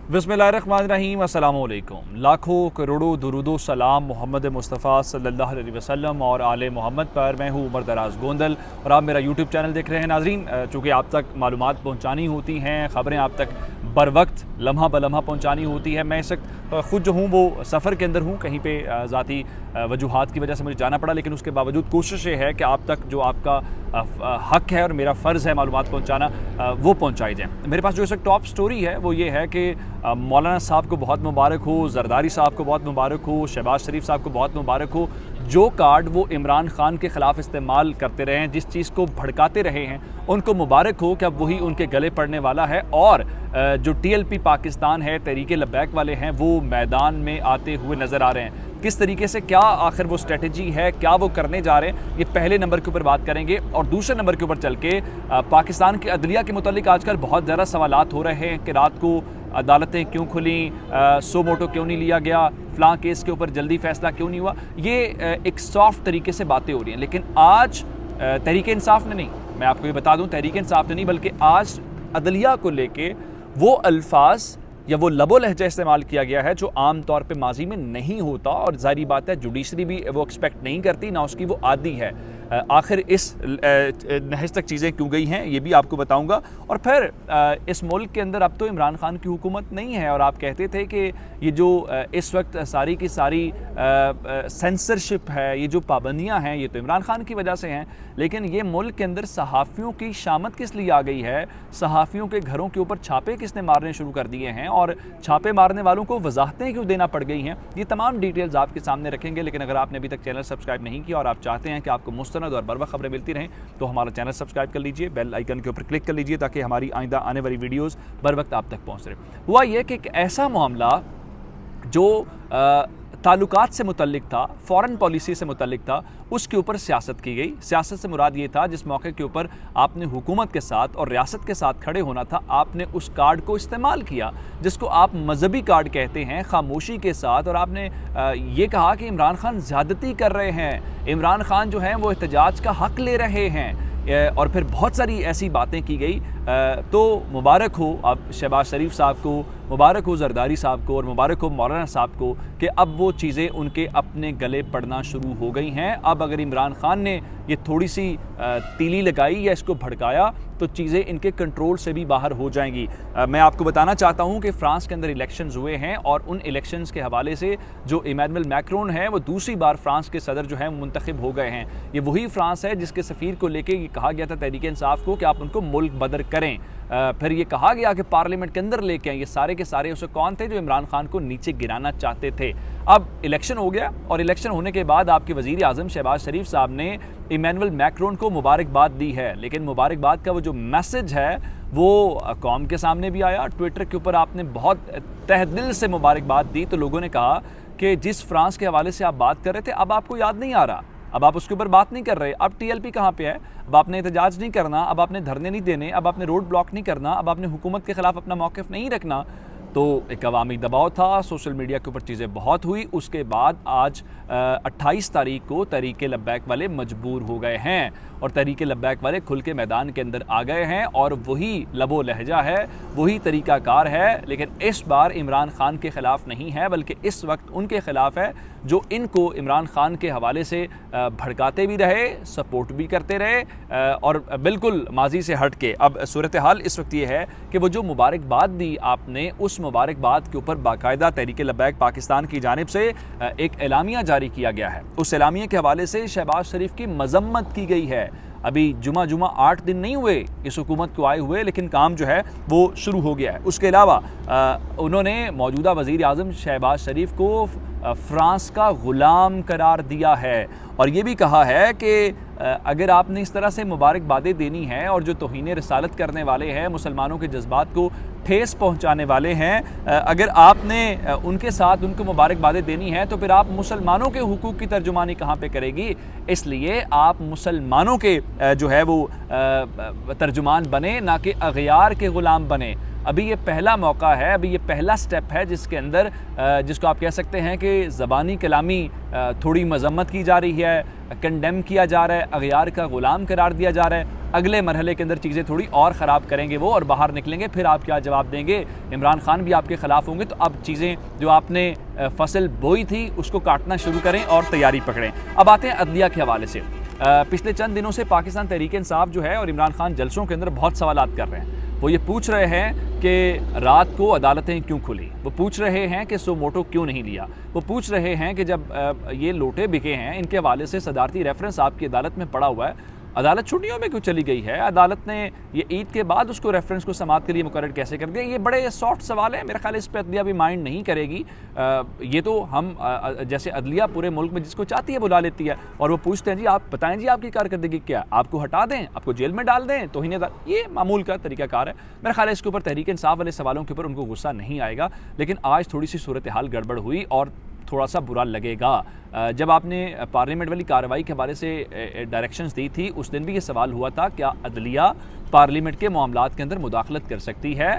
बिस्मिल्लाहिर्रहमानिर्रहीम, अस्सलाम वालेकुम। लाखों करोड़ों दुरूदो सलाम मोहम्मद मुस्तफ़ा सल्लल्लाहु अलैहि वसल्लम और आले मोहम्मद पर। मैं हूँ उमर दराज गोंदल और आप मेरा यूट्यूब चैनल देख रहे हैं। नाज़रीन, चूँकि आप तक मालूमात पहुँचानी होती हैं, ख़बरें आप तक बर वक्त लम्हा ब लम्हा पहुँचानी होती है। मैं इस वक्त ख़ुद जो हूँ वो सफ़र के अंदर हूँ, कहीं पे ज़ाती वजूहात की वजह से मुझे जाना पड़ा, लेकिन उसके बावजूद कोशिश ये है कि आप तक जो आपका हक़ है और मेरा फ़र्ज़ है मालूमात पहुँचाना, वो पहुँचाई जाए। मेरे पास जो इस वक्त टॉप स्टोरी है वो ये है कि मौलाना साहब को बहुत मुबारक हो, जरदारी साहब को बहुत मुबारक हो, शहबाज शरीफ साहब को बहुत मुबारक हो। जो कार्ड वो इमरान खान के ख़िलाफ़ इस्तेमाल करते रहे हैं, जिस चीज़ को भड़काते रहे हैं, उनको मुबारक हो कि अब वही उनके गले पड़ने वाला है। और जो TLP पाकिस्तान है, तहरीक लब्बैक वाले हैं, वो मैदान में आते हुए नज़र आ रहे हैं। किस तरीके से, क्या आखिर वो स्ट्रेटजी है, क्या वो करने जा रहे हैं, ये पहले नंबर के ऊपर बात करेंगे। और दूसरे नंबर के ऊपर चल के पाकिस्तान की अदलिया के मुतालिक आजकल बहुत ज़्यादा सवालात हो रहे हैं कि रात को अदालतें क्यों खुली, सो मोटो क्यों नहीं लिया गया, फ़लाँ केस के ऊपर जल्दी फ़ैसला क्यों नहीं हुआ। ये एक सॉफ्ट तरीके से बातें हो रही हैं। लेकिन आज तहरीक इंसाफ ने नहीं, मैं आपको ये बता दूँ, तहरीक इंसाफ ने नहीं, बल्कि आज अदलिया को लेके वो अल्फाज या वो लबो लहजा इस्तेमाल किया गया है जो आम तौर पे माजी में नहीं होता। और ज़ाहिर बात है, जुडिशरी भी वो एक्सपेक्ट नहीं करती, ना उसकी वो आदी है। आखिर इस नहज तक चीज़ें क्यों गई हैं, ये भी आपको बताऊंगा। और फिर इस मुल्क के अंदर अब तो इमरान खान की हुकूमत नहीं है, और आप कहते थे कि ये जो इस वक्त सारी की सारी सेंसरशिप है, ये जो पाबंदियां हैं, ये तो इमरान खान की वजह से हैं। लेकिन ये मुल्क के अंदर सहाफ़ियों की शामत किस लिए आ गई है, सहाफ़ियों के घरों के ऊपर छापे किसने मारने शुरू कर दिए हैं, और छापे मारने वालों को वजाहतें क्यों देना पड़ गई हैं, ये तमाम डिटेल्स आपके सामने रखेंगे। लेकिन अगर आपने अभी तक चैनल सब्सक्राइब नहीं किया और आप चाहते हैं कि आपको मुस्तनद और बर वक्त खबरें मिलती रहें, तो हमारा चैनल सब्सक्राइब कर लीजिए, बेल आइकन के ऊपर क्लिक कर लीजिए, ताकि हमारी आइंदा आने वाली वीडियोस बर वक्त आप तक पहुँच रहे। हुआ यह कि एक ऐसा मामला जो ताल्लुकात से मुतल्लिक था, फ़ॉरेन पॉलिसी से मुतल्लिक था, उसके ऊपर सियासत की गई। सियासत से मुराद ये था, जिस मौके के ऊपर आपने हुकूमत के साथ और रियासत के साथ खड़े होना था, आपने उस कार्ड को इस्तेमाल किया जिसको आप मजहबी कार्ड कहते हैं, खामोशी के साथ। और आपने ये कहा कि इमरान खान ज़्यादती कर रहे हैं, इमरान खान जो हैं वो एहतजाज का हक़ ले रहे हैं, और फिर बहुत सारी ऐसी बातें की गई। तो मुबारक हो अब शहबाज शरीफ साहब को, मुबारक हो जरदारी साहब को, और मुबारक हो मौलाना साहब को कि अब वो चीज़ें उनके अपने गले पड़ना शुरू हो गई हैं। अब अगर इमरान खान ने ये थोड़ी सी तीली लगाई या इसको भड़काया, तो चीज़ें इनके कंट्रोल से भी बाहर हो जाएंगी। मैं आपको बताना चाहता हूँ कि फ़्रांस के अंदर इलेक्शंस हुए हैं, और उन इलेक्शंस के हवाले से जो इमैनुअल मैक्रोन है, वो दूसरी बार फ्रांस के सदर जो हैं मुंतखब हो गए हैं। ये वही फ्रांस है जिसके सफ़ीर को लेके ये कहा गया था तहरीक इंसाफ को कि आप उनको मुल्क बदर करें। फिर ये कहा गया कि पार्लियामेंट के अंदर लेके आए। ये सारे के सारे उसे कौन थे जो इमरान खान को नीचे गिराना चाहते थे। अब इलेक्शन हो गया, और इलेक्शन होने के बाद आपके वज़ीर आज़म शहबाज शरीफ साहब ने इमैनुअल मैक्रोन को मुबारकबाद दी है। लेकिन मुबारकबाद का वो जो मैसेज है वो कौम के सामने भी आया। ट्विटर के ऊपर आपने बहुत तहे दिल से मुबारकबाद दी, तो लोगों ने कहा कि जिस फ्रांस के हवाले से आप बात कर रहे थे, अब आपको याद नहीं आ रहा, अब आप उसके ऊपर बात नहीं कर रहे। अब TLP कहाँ पे है, अब आपने एहतजाज नहीं करना, अब आपने धरने नहीं देने, अब आपने रोड ब्लॉक नहीं करना, अब आपने हुकूमत के ख़िलाफ़ अपना मौक़िफ़ नहीं रखना। तो एक अवामी दबाव था, सोशल मीडिया के ऊपर चीज़ें बहुत हुई। उसके बाद आज 28 तारीख को तहरीक लब्बैक वाले मजबूर हो गए हैं, और तहरीक लब्बैक वाले खुल के मैदान के अंदर आ गए हैं, और वही लबो लहजा है, वही तरीक़ाकार है। लेकिन इस बार इमरान खान के ख़िलाफ़ नहीं है, बल्कि इस वक्त उनके ख़िलाफ़ है जो इनको इमरान खान के हवाले से भड़काते भी रहे, सपोर्ट भी करते रहे, और बिल्कुल माजी से हट के। अब सूरत हाल इस वक्त ये है कि वो जो मुबारकबाद दी आपने, उस मुबारकबाद के ऊपर बाकायदा तहरीक लब्बैक पाकिस्तान की जानिब से एक एलामिया जारी किया गया है। उस एलामिया के हवाले से शहबाज शरीफ की मजम्मत की गई है। अभी जुमा 8 दिन नहीं हुए इस हुकूमत को आए हुए, लेकिन काम जो है वो शुरू हो गया है। उसके अलावा उन्होंने मौजूदा वज़ीर आज़म शहबाज शरीफ को फ्रांस का ग़ुलाम करार दिया है, और ये भी कहा है कि अगर आपने इस तरह से मुबारकबादें देनी हैं, और जो तौहीन रिसालत करने वाले हैं, मुसलमानों के जज्बात को ठेस पहुंचाने वाले हैं, अगर आपने उनके साथ उनको मुबारकबादें देनी हैं, तो फिर आप मुसलमानों के हुकूक की तर्जुमानी कहाँ पे करेगी। इसलिए आप मुसलमानों के जो है वो तर्जुमान बने, ना कि अग़यार के ग़ुलाम बने। अभी ये पहला मौका है, अभी ये पहला स्टेप है जिसके अंदर जिसको आप कह सकते हैं कि ज़बानी कलामी थोड़ी मजम्मत की जा रही है, कंडेम किया जा रहा है, अग़यार का ग़ुलाम करार दिया जा रहा है। अगले मरहले के अंदर चीज़ें थोड़ी और ख़राब करेंगे वो और बाहर निकलेंगे, फिर आप क्या जवाब देंगे? इमरान खान भी आपके ख़िलाफ़ होंगे। तो अब चीज़ें जो आपने फसल बोई थी उसको काटना शुरू करें और तैयारी पकड़ें। अब आते हैं अदलिया के हवाले से। पिछले चंद दिनों से पाकिस्तान तहरीक इंसाफ जो है और इमरान खान जलसों के अंदर बहुत सवालात कर रहे हैं। वो ये पूछ रहे हैं कि रात को अदालतें क्यों खुली, वो पूछ रहे हैं कि सो मोटो क्यों नहीं लिया, वो पूछ रहे हैं कि जब ये लोटे बिके हैं इनके हवाले से सदारती रेफरेंस आपकी अदालत में पड़ा हुआ है, अदालत छुट्टियों में क्यों चली गई है, अदालत ने ये ईद के बाद उसको रेफरेंस को समाअत के लिए मुकर्रर कैसे कर दिया। ये बड़े सॉफ्ट सवाल है, मेरा ख्याल इस पर अदलिया भी माइंड नहीं करेगी। ये तो हम जैसे अदलिया पूरे मुल्क में जिसको चाहती है बुला लेती है और वो पूछते हैं जी आप बताएं जी आपकी कारकर्दगी क्या, आपको हटा दें, आपको जेल में डाल दें, तौहीन अदालत, ये मामूल का तरीकाकार है। मेरा ख्याल है इसके ऊपर तहरीक इंसाफ वाले सवालों के ऊपर उनको गुस्सा नहीं आएगा, लेकिन आज थोड़ी सी सूरत हाल गड़बड़ हुई और थोड़ा सा बुरा लगेगा। जब आपने पार्लियामेंट वाली कार्रवाई के हवाले से डायरेक्शंस दी थी उस दिन भी ये सवाल हुआ था क्या अदलिया पार्लियामेंट के मामलात के अंदर मुदाखलत कर सकती है,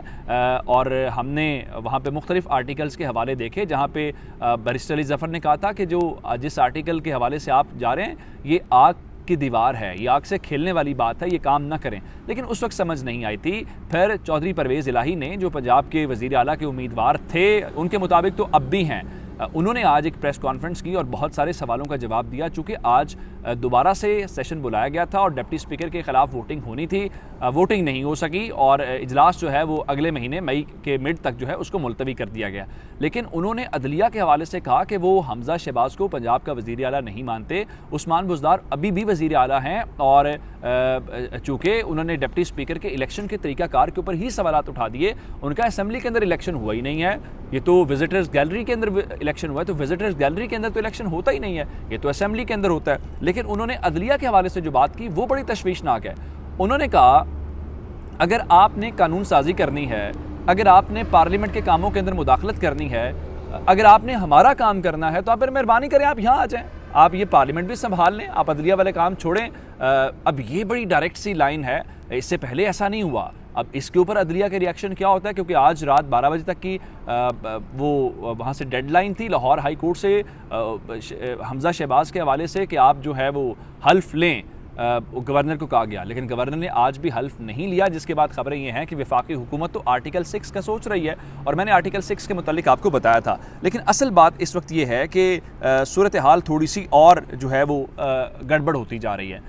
और हमने वहाँ पे मुख्तलिफ आर्टिकल्स के हवाले देखे जहाँ पे बैरिस्टर अली ज़फ़र ने कहा था कि जो जिस आर्टिकल के हवाले से आप जा रहे हैं ये आग की दीवार है, ये आग से खेलने वाली बात है, ये काम ना करें। लेकिन उस वक्त समझ नहीं आई थी। फिर चौधरी परवेज़ इलाही ने जो पंजाब के वज़ीर आला के उम्मीदवार थे उनके मुताबिक तो अब भी हैं, उन्होंने आज एक प्रेस कॉन्फ्रेंस की और बहुत सारे सवालों का जवाब दिया। चूँकि आज दोबारा से सेशन बुलाया गया था और डिप्टी स्पीकर के ख़िलाफ़ वोटिंग होनी थी, वोटिंग नहीं हो सकी और इजलास जो है वो अगले महीने मई के मिड तक जो है उसको मुलतवी कर दिया गया। लेकिन उन्होंने अदलिया के हवाले से कहा कि वो हमज़ा शहबाज को पंजाब का वज़ीर आला नहीं मानते, उस्मान बुज़दार अभी भी वज़ीर आला हैं और चूँकि उन्होंने डिप्टी स्पीकर के इलेक्शन के तरीक़ाकार के ऊपर ही सवालात उठा दिए, उनका असम्बली के अंदर इलेक्शन हुआ ही नहीं है, ये तो विजिटर्स गैलरी के अंदर इलेक्शन हुआ है, तो विजिटर्स गैलरी के अंदर तो इलेक्शन होता ही नहीं है, ये तो असम्बली के अंदर होता है। लेकिन उन्होंने अदलिया के हवाले से जो बात की वो बड़ी तशवीशनाक है। उन्होंने कहा अगर आपने कानून साजी करनी है, अगर आपने पार्लियामेंट के कामों के अंदर मुदाखलत करनी है, अगर आपने हमारा काम करना है तो आप फिर मेहरबानी करें आप यहाँ आ जाएं, आप ये पार्लियामेंट भी संभाल लें, आप अदलिया वाले काम छोड़ें। अब ये बड़ी डायरेक्ट सी लाइन है, इससे पहले ऐसा नहीं हुआ। अब इसके ऊपर अदलिया के रिएक्शन क्या होता है, क्योंकि आज रात 12 बजे तक की वो वहाँ से डेडलाइन थी लाहौर हाई कोर्ट से हमज़ा शहबाज के हवाले से कि आप जो है वो हल्फ लें, गवर्नर को कहा गया, लेकिन गवर्नर ने आज भी हल्फ नहीं लिया, जिसके बाद खबरें ये हैं कि वफाकी हुकूमत तो आर्टिकल 6 का सोच रही है और मैंने आर्टिकल 6 के मुतालिक आपको बताया था। लेकिन असल बात इस वक्त ये है कि सूरत हाल थोड़ी सी और जो है वो गड़बड़ होती जा रही है।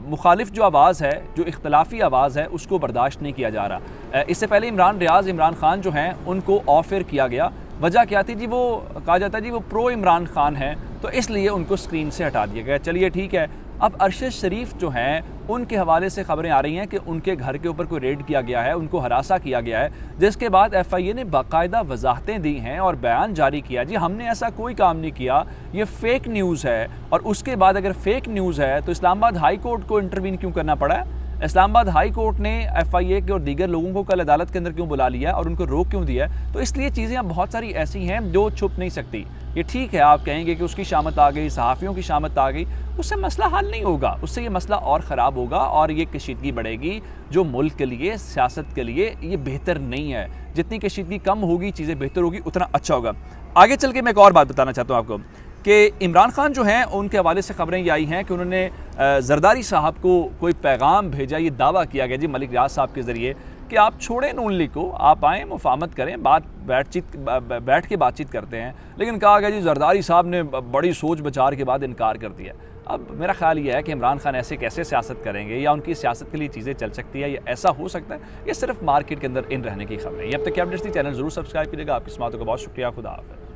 मुखालिफ जो आवाज़ है, जो इख्तलाफी आवाज़ है, उसको बर्दाश्त नहीं किया जा रहा। इससे पहले इमरान खान जो हैं उनको ऑफ एयर किया गया। वजह क्या थी जी? वो कहा जाता है जी वो प्रो इमरान खान है तो इसलिए उनको स्क्रीन से हटा दिया गया। चलिए ठीक है। अब अरशद शरीफ जो हैं उनके हवाले से खबरें आ रही हैं कि उनके घर के ऊपर कोई रेड किया गया है, उनको हरासा किया गया है, जिसके बाद FIA ने बाकायदा वजाहतें दी हैं और बयान जारी किया जी हमने ऐसा कोई काम नहीं किया, ये फेक न्यूज़ है। और उसके बाद अगर फेक न्यूज़ है तो इस्लामाबाद हाई कोर्ट को इंटरवीन क्यों करना पड़ा है? इस्लामाबाद हाई कोर्ट ने FIA के और दीगर लोगों को कल अदालत के अंदर क्यों बुला लिया और उनको रोक क्यों दिया? तो इसलिए चीज़ें अब बहुत सारी ऐसी हैं जो छुप नहीं सकती। ये ठीक है आप कहेंगे कि उसकी शामत आ गई, सहाफ़ियों की शामत आ गई, उससे मसला हल नहीं होगा, उससे ये मसला और ख़राब होगा और ये कशीदगी बढ़ेगी जो मुल्क के लिए, सियासत के लिए ये बेहतर नहीं है। जितनी कशीदगी कम होगी, चीज़ें बेहतर होगी, उतना अच्छा होगा। आगे चल के मैं एक और बात बताना चाहता हूँ आपको कि इमरान खान जो हैं उनके हवाले से खबरें ये आई हैं कि उन्होंने जरदारी साहब को कोई पैगाम भेजा, ये दावा किया गया जी मलिक रियाज साहब के ज़रिए कि आप छोड़ें नून लीग को, आप आएँ मुफाहमत करें, बैठ के बातचीत करते हैं। लेकिन कहा गया जी जरदारी साहब ने बड़ी सोच विचार के बाद इनकार कर दिया। अब मेरा ख्याल ये है कि इमरान खान ऐसे कैसे सियासत करेंगे, या उनकी सियासत के लिए चीज़ें चल सकती है, या ऐसा हो सकता है, ये सिर्फ मार्केट के अंदर इन रहने की खबरें। ये अब तक की अपडेट्स थी, चैनल ज़रूर सब्सक्राइब कीजिएगा। आपकी समातों का बहुत शुक्रिया। खुदा हाफ़िज़।